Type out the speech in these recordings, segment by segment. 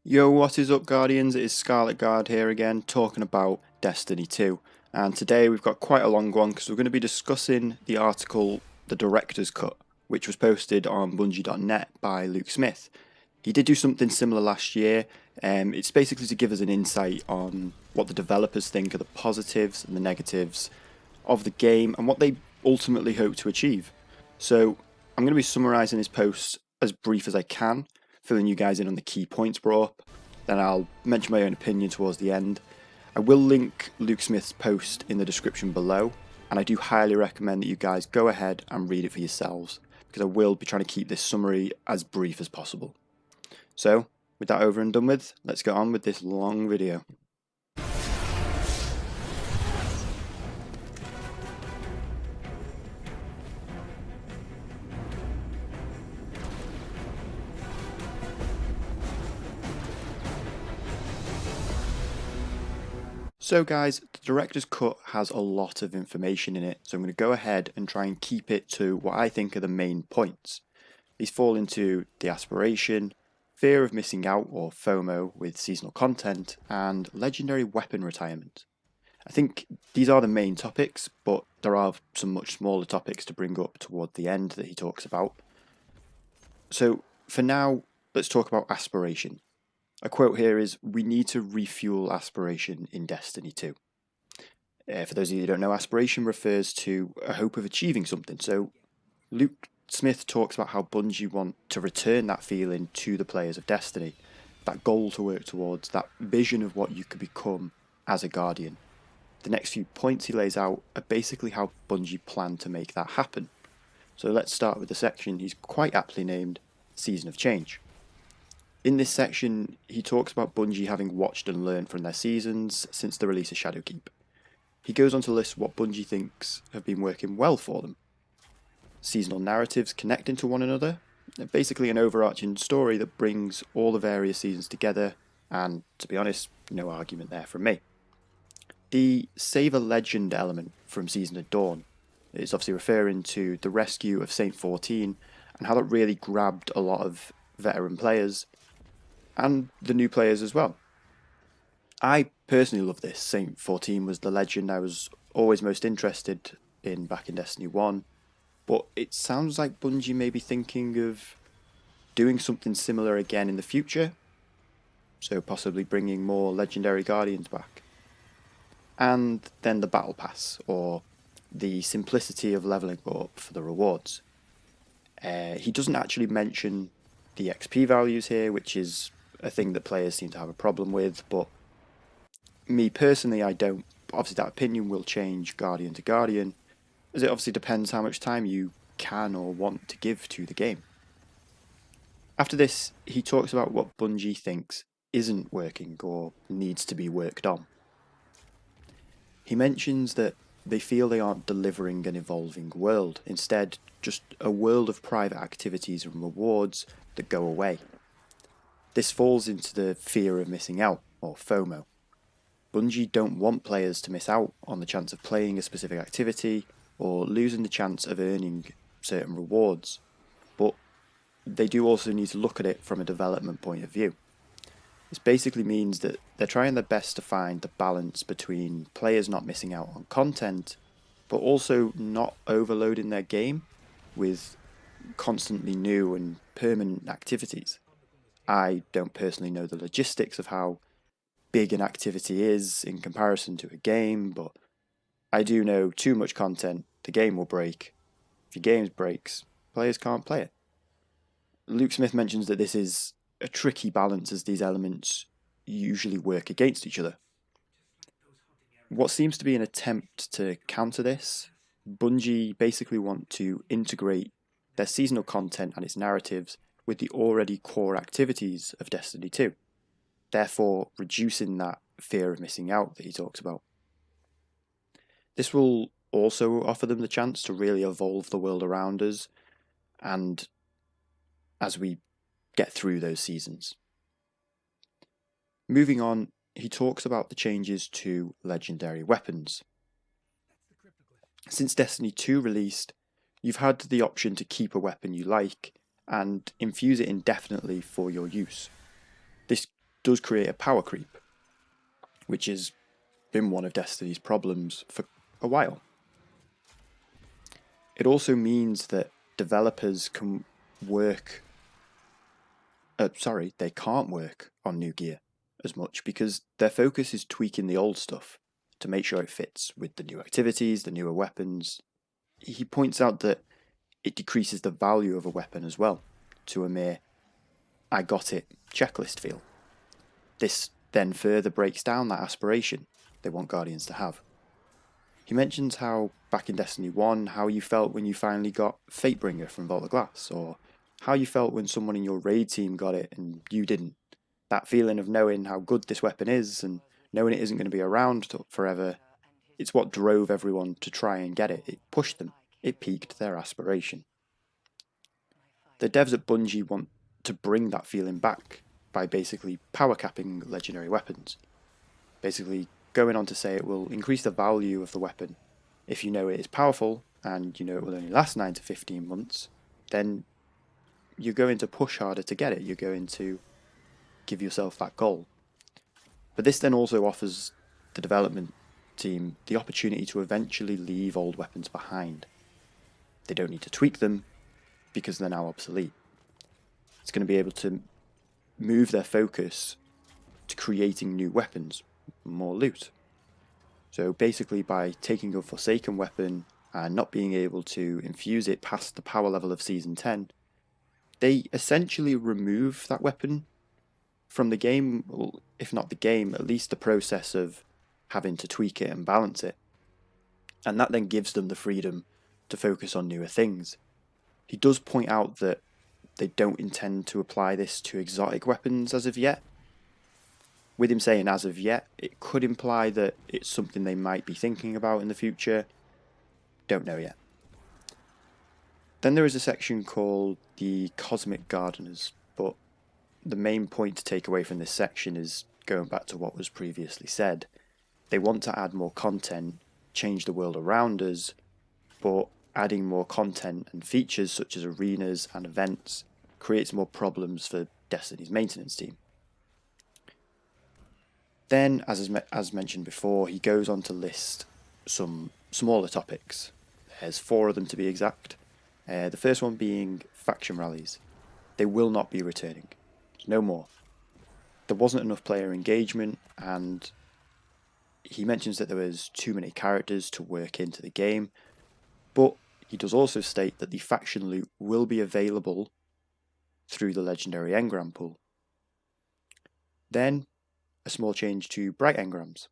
Yo, what is up, Guardians? It is Scarlet Guard here again, talking about Destiny 2. And today we've got quite a long one because we're going to be discussing the article The Director's Cut, which was posted on Bungie.net by Luke Smith. He did do something similar last year. It's basically to give us an insight on what the developers think are the positives and the negatives of the game and what they ultimately hope to achieve. So I'm going to be summarising his post as brief as I can, filling you guys in on the key points brought up. Then I'll mention my own opinion towards the end. I will link Luke Smith's post in the description below, and I do highly recommend that you guys go ahead and read it for yourselves, because I will be trying to keep this summary as brief as possible. So, with that over and done with, let's get on with this long video. So guys, the director's cut has a lot of information in it, so I'm going to go ahead and try and keep it to what I think are the main points. These fall into the aspiration, fear of missing out or FOMO with seasonal content, and legendary weapon retirement. I think these are the main topics, but there are some much smaller topics to bring up toward the end that he talks about. So for now, let's talk about aspiration. A quote here is, "We need to refuel aspiration in Destiny 2. For those of you who don't know, aspiration refers to a hope of achieving something. So Luke Smith talks about how Bungie want to return that feeling to the players of Destiny, that goal to work towards, that vision of what you could become as a Guardian. The next few points he lays out are basically how Bungie plan to make that happen. So let's start with the section he's quite aptly named Season of Change. In this section, he talks about Bungie having watched and learned from their seasons since the release of Shadowkeep. He goes on to list what Bungie thinks have been working well for them. Seasonal narratives connecting to one another, basically an overarching story that brings all the various seasons together, and to be honest, no argument there from me. The Save a Legend element from Season of Dawn is obviously referring to the rescue of Saint 14 and how that really grabbed a lot of veteran players and the new players as well. I personally love this. Saint 14 was the legend I was always most interested in back in Destiny 1, but it sounds like Bungie may be thinking of doing something similar again in the future, so possibly bringing more legendary Guardians back. And then the Battle Pass, or the simplicity of leveling up for the rewards. He doesn't actually mention the XP values here, which is a thing that players seem to have a problem with, but me personally, I don't. Obviously, that opinion will change Guardian to Guardian, as it obviously depends how much time you can or want to give to the game. After this, he talks about what Bungie thinks isn't working or needs to be worked on. He mentions that they feel they aren't delivering an evolving world, instead, just a world of private activities and rewards that go away. This falls into the fear of missing out, or FOMO. Bungie don't want players to miss out on the chance of playing a specific activity or losing the chance of earning certain rewards, but they do also need to look at it from a development point of view. This basically means that they're trying their best to find the balance between players not missing out on content, but also not overloading their game with constantly new and permanent activities. I don't personally know the logistics of how big an activity is in comparison to a game, but I do know too much content, the game will break. If your game breaks, players can't play it. Luke Smith mentions that this is a tricky balance as these elements usually work against each other. What seems to be an attempt to counter this, Bungie basically want to integrate their seasonal content and its narratives with the already core activities of Destiny 2, therefore reducing that fear of missing out that he talks about. This will also offer them the chance to really evolve the world around us, and as we get through those seasons. Moving on, he talks about the changes to legendary weapons. Since Destiny 2 released, you've had the option to keep a weapon you like and infuse it indefinitely for your use. This does create a power creep, which has been one of Destiny's problems for a while. It also means that developers can work they can't work on new gear as much because their focus is tweaking the old stuff to make sure it fits with the new activities, the newer weapons. He points out that it decreases the value of a weapon as well to a mere I got it checklist feel. This then further breaks down that aspiration they want Guardians to have. He mentions how back in Destiny 1, how you felt when you finally got Fatebringer from Vault of Glass, or how you felt when someone in your raid team got it and you didn't. That feeling of knowing how good this weapon is and knowing it isn't going to be around forever, it's what drove everyone to try and get it. It pushed them. It piqued their aspiration. The devs at Bungie want to bring that feeling back by basically power capping legendary weapons. Basically going on to say it will increase the value of the weapon. If you know it is powerful and you know it will only last 9 to 15 months, then you're going to push harder to get it. You're going to give yourself that goal. But this then also offers the development team the opportunity to eventually leave old weapons behind. They don't need to tweak them because they're now obsolete. It's going to be able to move their focus to creating new weapons, more loot. So basically by taking a Forsaken weapon and not being able to infuse it past the power level of Season 10, they essentially remove that weapon from the game, well, if not the game, at least the process of having to tweak it and balance it. And that then gives them the freedom to focus on newer things. He does point out that they don't intend to apply this to exotic weapons as of yet. With him saying as of yet, it could imply that it's something they might be thinking about in the future. Don't know yet. Then there is a section called the Cosmic Gardeners, but the main point to take away from this section is going back to what was previously said. They want to add more content, change the world around us, but adding more content and features such as arenas and events creates more problems for Destiny's maintenance team. Then, as mentioned before, he goes on to list some smaller topics. There's 4 of them to be exact. The first one being faction rallies. They will not be returning. No more. There wasn't enough player engagement, and he mentions that there was too many characters to work into the game, but he does also state that the faction loot will be available through the legendary engram pool. Then, a small change to bright engrams.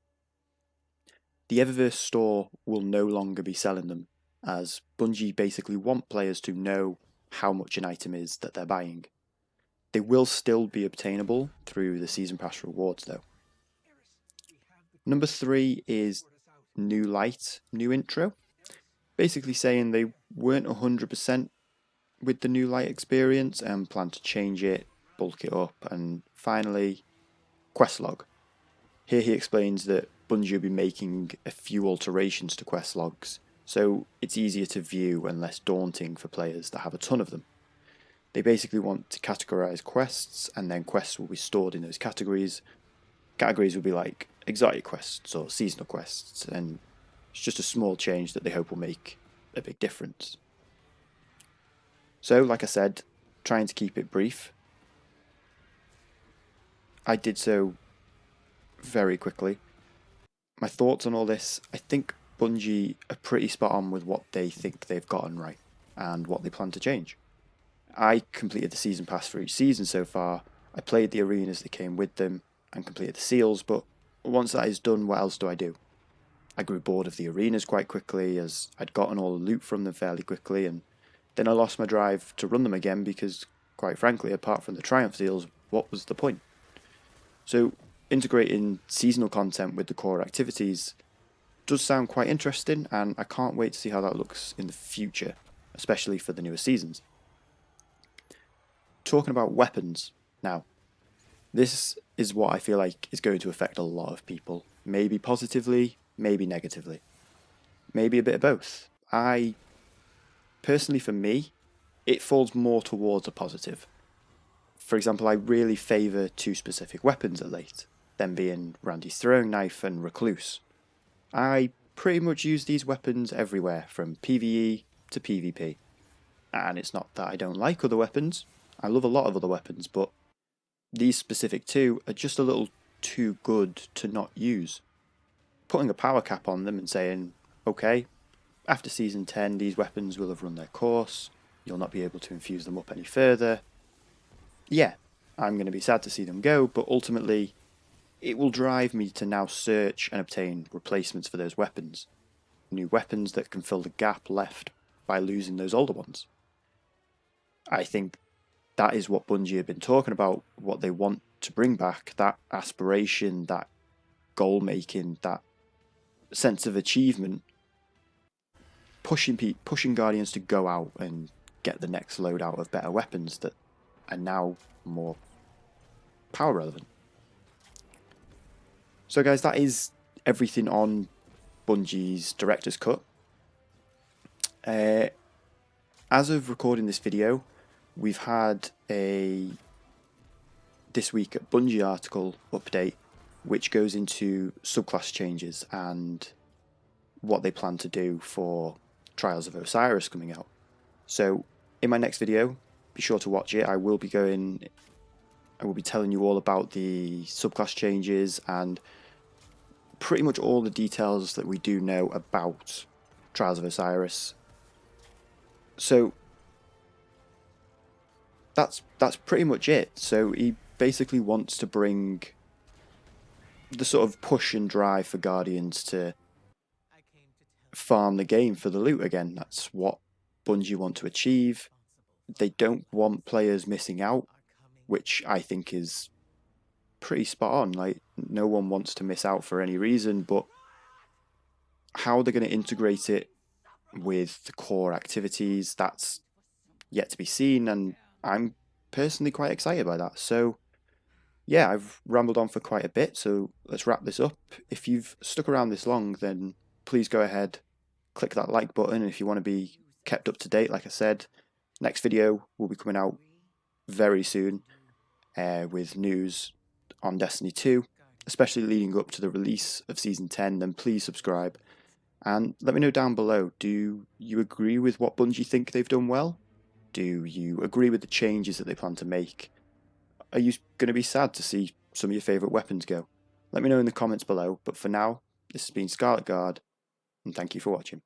The Eververse store will no longer be selling them, as Bungie basically want players to know how much an item is that they're buying. They will still be obtainable through the Season Pass rewards though. Number 3 is New Light, New Intro. Basically saying they weren't 100% with the New Light experience and plan to change it, bulk it up, and finally, quest log. Here he explains that Bungie will be making a few alterations to quest logs, so it's easier to view and less daunting for players that have a ton of them. They basically want to categorize quests, and then quests will be stored in those categories. Categories will be like exotic quests or seasonal quests, and it's just a small change that they hope will make a big difference. So, like I said, trying to keep it brief. I did so very quickly. My thoughts on all this, I think Bungie are pretty spot on with what they think they've gotten right and what they plan to change. I completed the season pass for each season so far. I played the arenas that came with them and completed the seals, but once that is done, what else do? I grew bored of the arenas quite quickly as I'd gotten all the loot from them fairly quickly, and then I lost my drive to run them again because, quite frankly, apart from the Triumph seals, what was the point? So integrating seasonal content with the core activities does sound quite interesting, and I can't wait to see how that looks in the future, especially for the newer seasons. Talking about weapons now, this is what I feel like is going to affect a lot of people, maybe positively, maybe negatively, maybe a bit of both. Personally, for me, it falls more towards a positive. For example, I really favour two specific weapons at late, them being Randy's throwing knife and Recluse. I pretty much use these weapons everywhere, from PvE to PvP. And it's not that I don't like other weapons, I love a lot of other weapons, but these specific two are just a little too good to not use. Putting a power cap on them and saying, okay, after Season 10 these weapons will have run their course, you'll not be able to infuse them up any further. Yeah, I'm going to be sad to see them go, but ultimately it will drive me to now search and obtain replacements for those weapons. New weapons that can fill the gap left by losing those older ones. I think that is what Bungie have been talking about, what they want to bring back, that aspiration, that goal making, that sense of achievement, pushing Guardians to go out and get the next loadout of better weapons that are now more power relevant. So guys, that is everything on Bungie's Director's Cut. As of recording this video, we've had a This Week at Bungie article update which goes into subclass changes and what they plan to do for Trials of Osiris coming out. So in my next video, be sure to watch it. I will be telling you all about the subclass changes and pretty much all the details that we do know about Trials of Osiris. So that's pretty much it. So he basically wants to bring the sort of push and drive for Guardians to farm the game for the loot again. That's what Bungie want to achieve. They don't want players missing out, which I think is pretty spot on. Like, no one wants to miss out for any reason, but how they're going to integrate it with the core activities, that's yet to be seen, and I'm personally quite excited by that. So yeah, I've rambled on for quite a bit, so let's wrap this up. If you've stuck around this long, then please go ahead, click that like button if you want to be kept up to date. Like I said, next video will be coming out very soon with news on Destiny 2, especially leading up to the release of Season 10. Then please subscribe and let me know down below, do you agree with what Bungie think they've done well? Do you agree with the changes that they plan to make? Are you going to be sad to see some of your favourite weapons go? Let me know in the comments below, but for now, this has been Scarlet Guard, and thank you for watching.